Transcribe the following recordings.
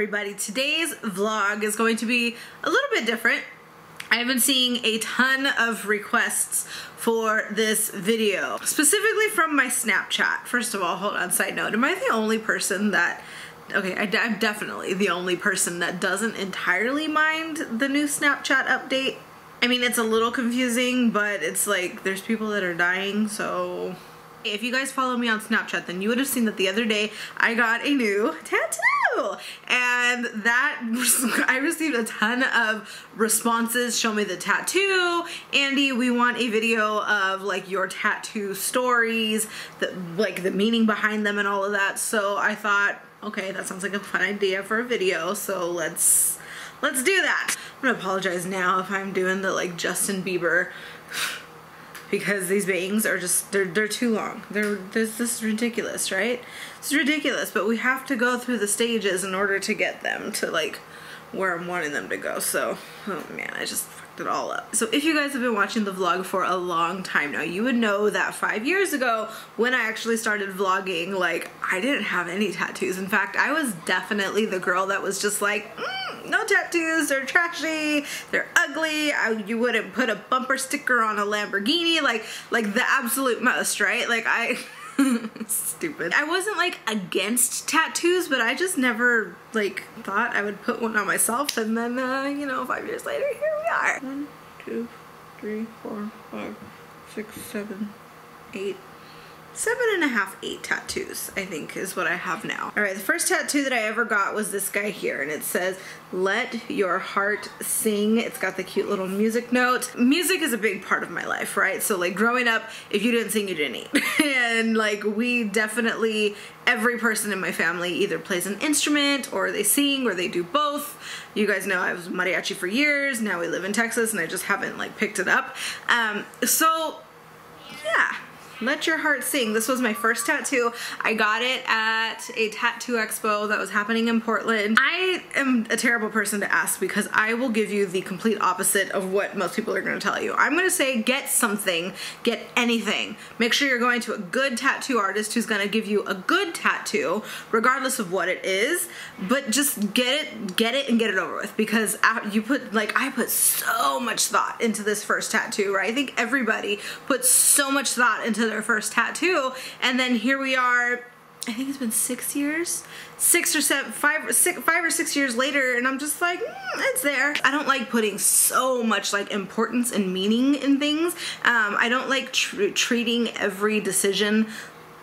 everybody. Today's vlog is going to be a little bit different. I've been seeing a ton of requests for this video, specifically from my Snapchat. First of all, hold on, side note, am I the only person that, okay, I'm definitely the only person that doesn't entirely mind the new Snapchat update. I mean, it's a little confusing, but it's like, there's people that are dying, so... If you guys follow me on Snapchat, then you would have seen that the other day I got a new tattoo, and that I received a ton of responses. Show me the tattoo, Andie. We want a video of like your tattoo stories, like the meaning behind them and all of that. So I thought, okay, that sounds like a fun idea for a video. So let's do that. I'm gonna apologize now if I'm doing the like Justin Bieber. Because these bangs are just, they're too long. This is ridiculous, right? It's ridiculous, but we have to go through the stages in order to get them to like where I'm wanting them to go. So, oh man, I just fucked it all up. So if you guys have been watching the vlog for a long time now, you would know that 5 years ago when I actually started vlogging, like I didn't have any tattoos. In fact, I was definitely the girl that was just like, no tattoos, they're trashy, they're ugly, you wouldn't put a bumper sticker on a Lamborghini, like the absolute most, right? Like stupid. I wasn't like against tattoos, but I just never like thought I would put one on myself, and then you know, 5 years later, here we are. 1, 2, 3, 4, 5, 6, 7, 8. 7.5, 8 tattoos, I think, is what I have now. All right, the first tattoo that I ever got was this guy here, and it says, "Let your heart sing." It's got the cute little music note. Music is a big part of my life, right? So like growing up, if you didn't sing, you didn't eat. And like we definitely, every person in my family either plays an instrument or they sing or they do both. You guys know I was mariachi for years. Now we live in Texas and I just haven't like picked it up. So yeah. Let your heart sing. This was my first tattoo. I got it at a tattoo expo that was happening in Portland. I am a terrible person to ask because I will give you the complete opposite of what most people are going to tell you. I'm going to say get something, get anything. Make sure you're going to a good tattoo artist who's going to give you a good tattoo regardless of what it is, but just get it and get it over with, because you put, like, I put so much thought into this first tattoo, right? I think everybody puts so much thought into their first tattoo, and then here we are, I think it's been 6 years, 5 or 6 years later, and I'm just like, it's there. I don't like putting so much like importance and meaning in things. I don't like treating every decision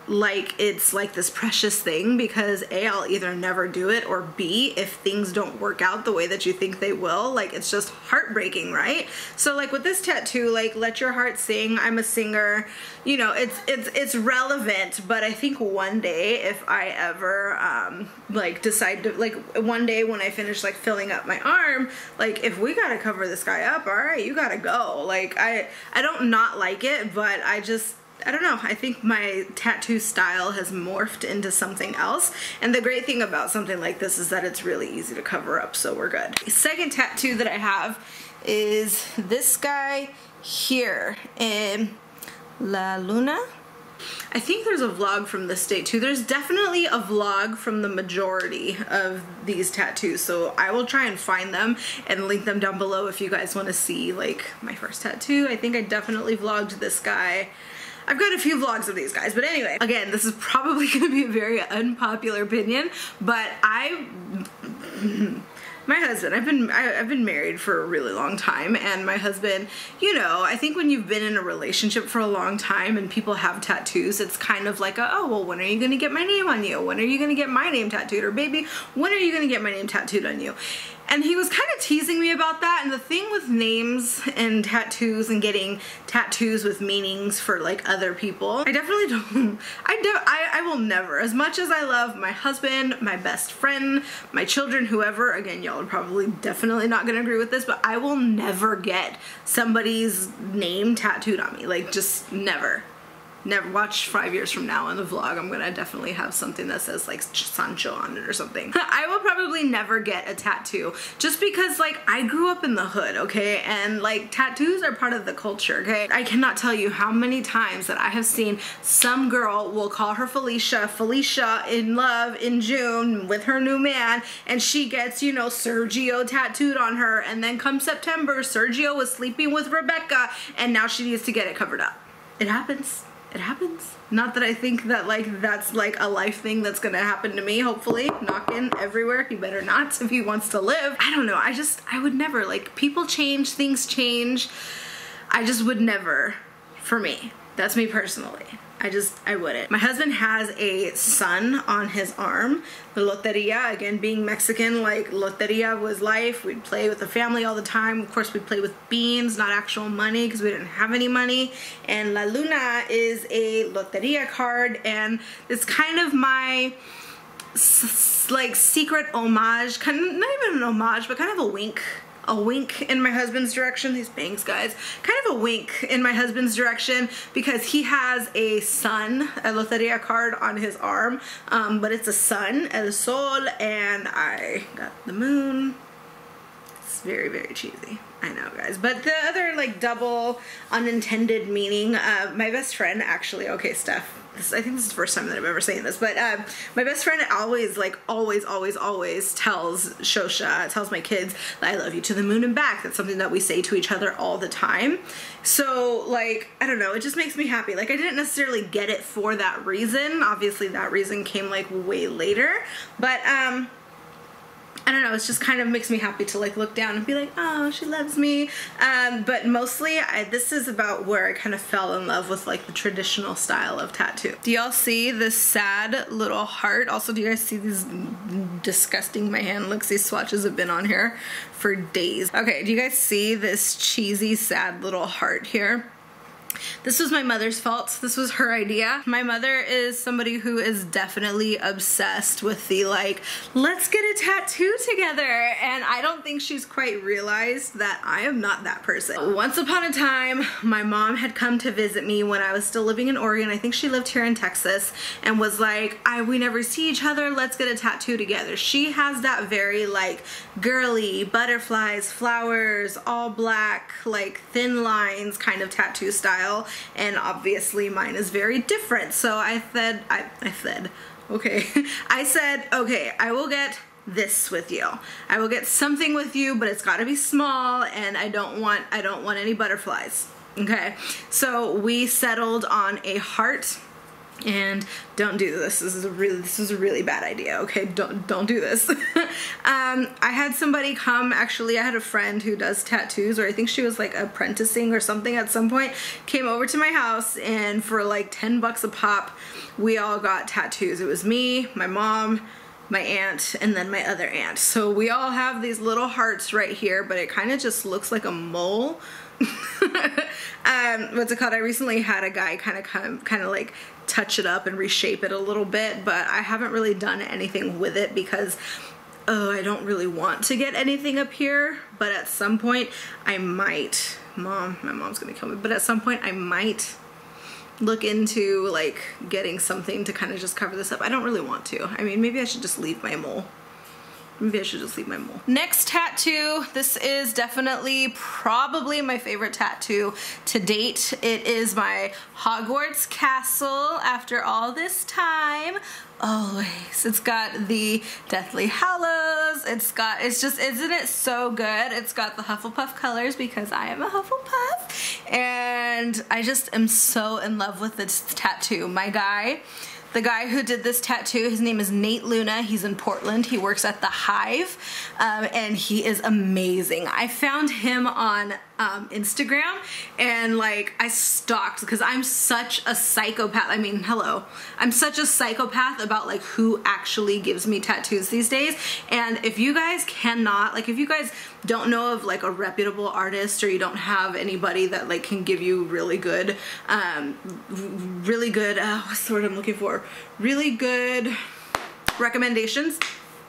like it's like this precious thing, because A, I'll either never do it, or B, if things don't work out the way that you think they will, like it's just heartbreaking, right? So like with this tattoo, like let your heart sing, I'm a singer, you know, it's relevant, but I think one day if I ever like decide to, like one day when I finish like filling up my arm, like if we gotta cover this guy up, all right, you gotta go. Like I don't not like it, but I don't know, I think my tattoo style has morphed into something else, and the great thing about something like this is that it's really easy to cover up, so we're good. The second tattoo that I have is this guy here in La Luna. I think there's a vlog from this state too. There's definitely a vlog from the majority of these tattoos, so I will try and find them and link them down below if you guys want to see like my first tattoo. I think I definitely vlogged this guy. I've got a few vlogs of these guys, but anyway, again, this is probably going to be a very unpopular opinion, but my husband, I've been married for a really long time, and my husband, you know, I think when you've been in a relationship for a long time and people have tattoos, it's kind of like oh, well, when are you going to get my name on you? When are you going to get my name tattooed? Or baby, when are you going to get my name tattooed on you? And he was kind of teasing me about that, and the thing with names and tattoos and getting tattoos with meanings for like other people, I definitely don't, I will never, as much as I love my husband, my best friend, my children, whoever, again, y'all are probably definitely not gonna agree with this, but I will never get somebody's name tattooed on me, like just never. never watch 5 years from now in the vlog. I'm gonna definitely have something that says like Sancho on it or something. I will probably never get a tattoo just because like I grew up in the hood, okay? And like tattoos are part of the culture, okay? I cannot tell you how many times that I have seen some girl will call her Felicia in love in June with her new man, and she gets, you know, Sergio tattooed on her, and then come September, Sergio was sleeping with Rebecca and now she needs to get it covered up. It happens. It happens. Not that I think that like that's like a life thing that's gonna happen to me, hopefully. Knocking everywhere. He better not if he wants to live. I don't know. I would never, like, people change, things change. I just would never, for me. That's me personally. I wouldn't. My husband has a sun on his arm. The loteria, again, being Mexican, like loteria was life. We'd play with the family all the time. Of course, we'd play with beans, not actual money, because we didn't have any money. And La Luna is a loteria card, and it's kind of my like secret homage, kind of, not even an homage, but kind of a wink in my husband's direction. These bangs, guys. Kind of a wink in my husband's direction, because he has a sun, a loteria card on his arm, but it's a sun, el sol, and I got the moon. It's very, very cheesy. I know, guys. But the other like double unintended meaning, my best friend actually, okay, Steph, I think this is the first time that I've ever seen this, but my best friend always tells Shosha, tells my kids, I love you to the moon and back. That's something that we say to each other all the time. So like, I don't know, it just makes me happy. Like, I didn't necessarily get it for that reason. Obviously that reason came like way later, but I don't know, it just kind of makes me happy to like look down and be like, oh, she loves me. But mostly this is about where I kind of fell in love with like the traditional style of tattoo. Do y'all see this sad little heart? Also, do you guys see these disgusting, my hand looks, these swatches have been on here for days. Okay, do you guys see this cheesy, sad little heart here? This was my mother's fault. This was her idea. My mother is somebody who is definitely obsessed with the like, let's get a tattoo together. And I don't think she's quite realized that I am not that person. Once upon a time, my mom had come to visit me when I was still living in Oregon. I think she lived here in Texas, and was like, we never see each other. Let's get a tattoo together. She has that very like girly, butterflies, flowers, all black, like thin lines kind of tattoo style. And obviously mine is very different. So I said, okay, I said, okay, I will get this with you. I will get something with you, but it's got to be small, and I don't want any butterflies. Okay, so we settled on a heart. And don't do this. This is a really bad idea. Okay, don't do this. I had somebody come. Actually, I had a friend who does tattoos, or I think she was like apprenticing or something at some point. Came over to my house, and for like 10 bucks a pop, we all got tattoos. It was me, my mom, my aunt, and then my other aunt. So we all have these little hearts right here, but it kind of just looks like a mole. What's it called? I recently had a guy kind of like touch it up and reshape it a little bit, but I haven't really done anything with it because I don't really want to get anything up here. But at some point I might. My mom's gonna kill me, but at some point I might look into like getting something to kind of just cover this up. I don't really want to. I mean, maybe I should just leave my mole. Maybe I should just leave my mole. Next tattoo, this is definitely probably my favorite tattoo to date. It is my Hogwarts Castle after all this time. Always. It's got the Deathly Hallows. It's just, isn't it so good? It's got the Hufflepuff colors because I am a Hufflepuff. And I just am so in love with this tattoo. The guy who did this tattoo, his name is Nate Luna. He's in Portland. He works at the Hive, and he is amazing. I found him on Instagram, and like I stalked because I'm such a psychopath. I mean, hello. I'm such a psychopath about like who actually gives me tattoos these days. And if you guys cannot, like if you guys don't know of like a reputable artist, or you don't have anybody that like can give you really good, what's the word I'm looking for? Really good recommendations.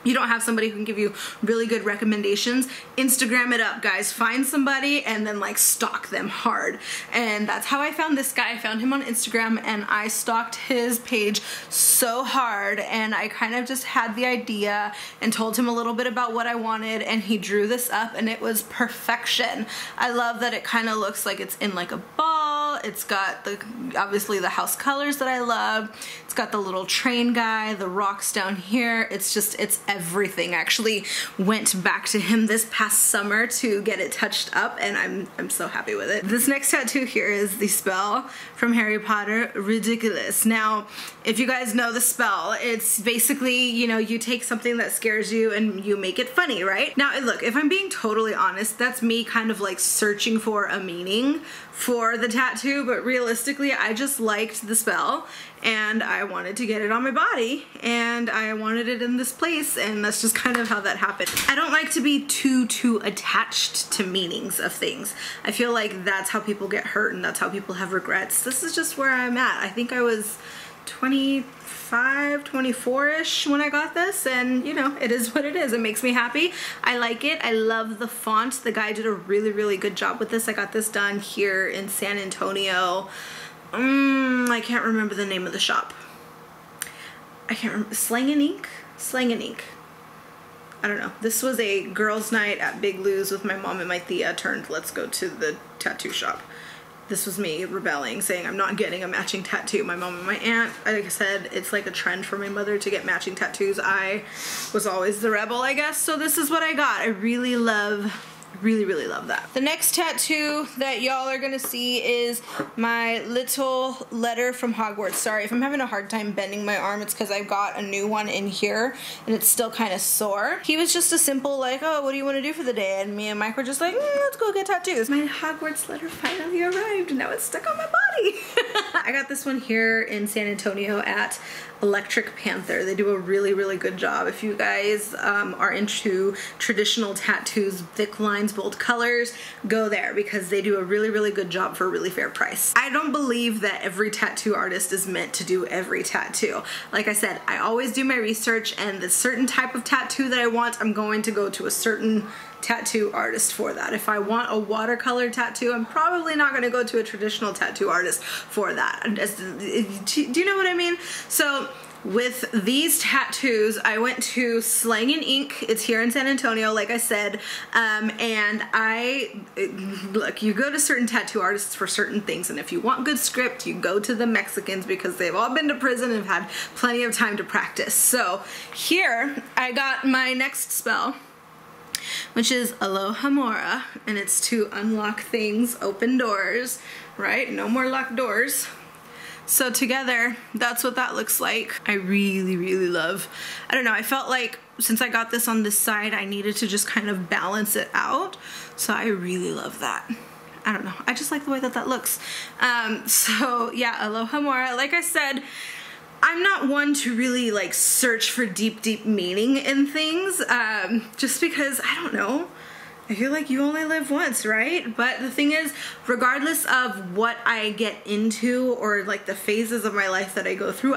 you don't have somebody who can give you really good recommendations, Instagram it up, guys. Find somebody and then like stalk them hard. And that's how I found this guy. I found him on Instagram and I stalked his page so hard, and I kind of just had the idea and told him a little bit about what I wanted, and he drew this up and it was perfection. I love that it kind of looks like it's in like a ball. It's got obviously the house colors that I love. It's got the little train guy, the rocks down here. It's everything. I actually went back to him this past summer to get it touched up, and I'm so happy with it. This next tattoo here is the spell from Harry Potter, Ridiculous. Now, if you guys know the spell, it's basically, you know, you take something that scares you and you make it funny, right? Now, look, if I'm being totally honest, that's me kind of like searching for a meaning for the tattoo, but realistically, I just liked the spell and I wanted to get it on my body and I wanted it in this place, and that's just kind of how that happened. I don't like to be too attached to meanings of things. I feel like that's how people get hurt and that's how people have regrets. This is just where I'm at. I think I was 25, 24-ish when I got this, and you know, it is what it is. It makes me happy. I like it. I love the font. The guy did a really good job with this. I got this done here in San Antonio. I can't remember the name of the shop. I can't remember. Slang and Ink? Slang and Ink. I don't know. This was a girls' night at Big Lou's with my mom and my Thea turned let's go to the tattoo shop. This was me rebelling, saying I'm not getting a matching tattoo. My mom and my aunt, like I said, it's like a trend for my mother to get matching tattoos. I was always the rebel, I guess, so this is what I got. I really love that. The next tattoo that y'all are gonna see is my little letter from Hogwarts. Sorry if I'm having a hard time bending my arm, it's because I've got a new one in here and it's still kind of sore. He was just a simple like, oh, what do you want to do for the day? And me and Mike were just like, let's go get tattoos. My Hogwarts letter finally arrived and now it's stuck on my body. I got this one here in San Antonio at Electric Panther. They do a really good job. If you guys are into traditional tattoos, thick lines, bold colors, go there because they do a really good job for a really fair price. I don't believe that every tattoo artist is meant to do every tattoo. Like I said, I always do my research, and the certain type of tattoo that I want, I'm going to go to a certain tattoo artist for that. If I want a watercolor tattoo, I'm probably not going to go to a traditional tattoo artist for that. Do you know what I mean? So with these tattoos, I went to Slang and Ink. It's here in San Antonio, like I said, and look, you go to certain tattoo artists for certain things, and if you want good script, you go to the Mexicans because they've all been to prison and have had plenty of time to practice. So here, I got my next spell, which is Alohomora, and it's to unlock things, open doors, right? No more locked doors. So together, that's what that looks like. I really love, I don't know, I felt like since I got this on this side, I needed to just kind of balance it out. So I really love that. I don't know, I just like the way that that looks. So yeah, Alohomora, like I said, I'm not one to really like search for deep meaning in things, just because, I don't know, I feel like you only live once, right? But the thing is, regardless of what I get into or like the phases of my life that I go through,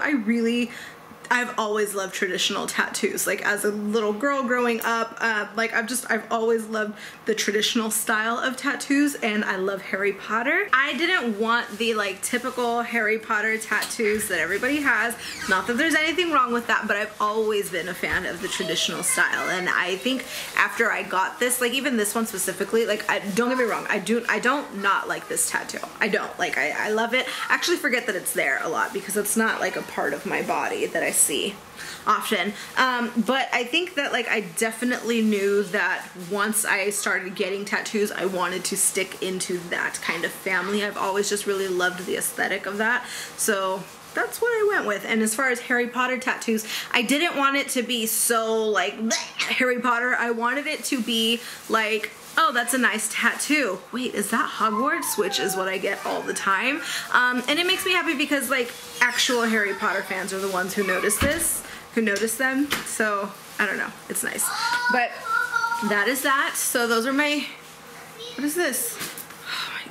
I've always loved traditional tattoos. Like as a little girl growing up, like I've always loved the traditional style of tattoos, and I love Harry Potter. I didn't want the like typical Harry Potter tattoos that everybody has. Not that there's anything wrong with that, but I've always been a fan of the traditional style. And I think after I got this, like even this one specifically, like don't get me wrong, I don't not like this tattoo. I don't. Like I love it. I actually forget that it's there a lot because it's not like a part of my body that I see often, but I think that like I definitely knew that once I started getting tattoos, I wanted to stick into that kind of family. I've always just really loved the aesthetic of that, so that's what I went with. And as far as Harry Potter tattoos, I didn't want it to be so like bleh, Harry Potter. I wanted it to be like, oh, that's a nice tattoo. Wait, is that Hogwarts? Which is what I get all the time. And it makes me happy because like actual Harry Potter fans are the ones who notice them. So I don't know, it's nice. But that is that. So those are my, what is this?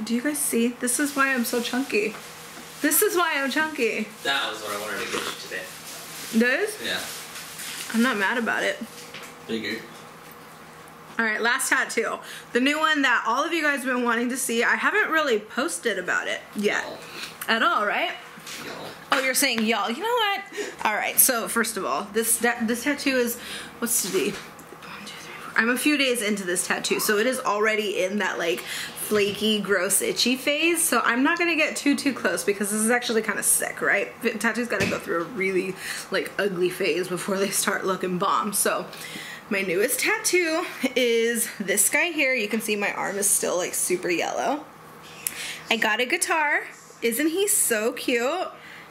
Do you guys see? This is why I'm so chunky. This is why I'm chunky. That was what I wanted to get you today. This? Yeah. I'm not mad about it. Bigger. Alright, last tattoo. The new one that all of you guys have been wanting to see. I haven't really posted about it yet. At all, right? Y'all. Oh, you're saying y'all. You know what? Alright, so first of all, this tattoo is, what's today? 1, 2, 3, 4. I'm a few days into this tattoo, so it is already in that like flaky, gross, itchy phase. So I'm not gonna get too close because this is actually kind of sick, right? Tattoos gotta go through a really like ugly phase before they start looking bomb. So my newest tattoo is this guy here. You can see my arm is still like super yellow. I got a guitar. Isn't he so cute?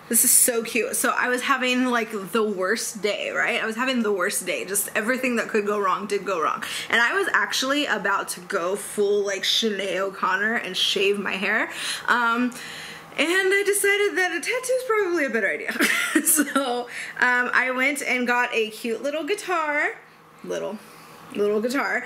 This is so cute. So I was having like the worst day, right? I was having the worst day. Just everything that could go wrong did go wrong. And I was actually about to go full like Sinead O'Connor and shave my hair. And I decided that a tattoo is probably a better idea. So I went and got a cute little guitar. Little guitar,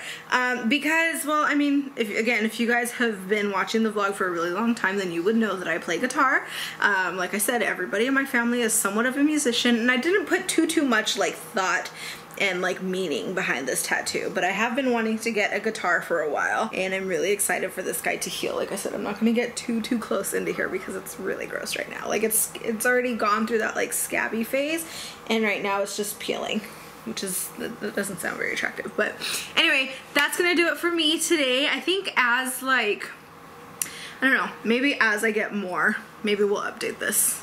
because, well, I mean, if you guys have been watching the vlog for a really long time, then you would know that I play guitar. Like I said, everybody in my family is somewhat of a musician, and I didn't put too much like thought and like meaning behind this tattoo, but I have been wanting to get a guitar for a while, and I'm really excited for this guy to heal. Like I said, I'm not gonna get too close into here because it's really gross right now. Like it's already gone through that like scabby phase, and right now it's just peeling, which is, that doesn't sound very attractive. But anyway, that's gonna do it for me today. I think as like, I don't know, maybe as I get more, maybe we'll update this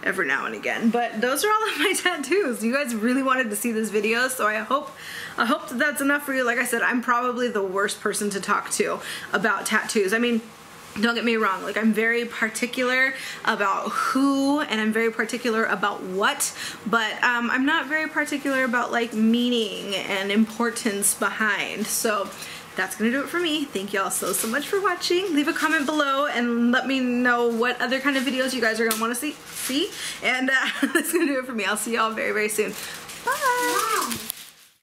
every now and again. But those are all of my tattoos. You guys really wanted to see this video, so I hope that that's enough for you. Like I said, I'm probably the worst person to talk to about tattoos. I mean, don't get me wrong, like I'm very particular about who and I'm very particular about what, but I'm not very particular about like meaning and importance behind. So that's gonna do it for me. Thank y'all so much for watching. Leave a comment below and let me know what other kind of videos you guys are gonna want to see. And that's gonna do it for me. I'll see y'all very soon. Bye.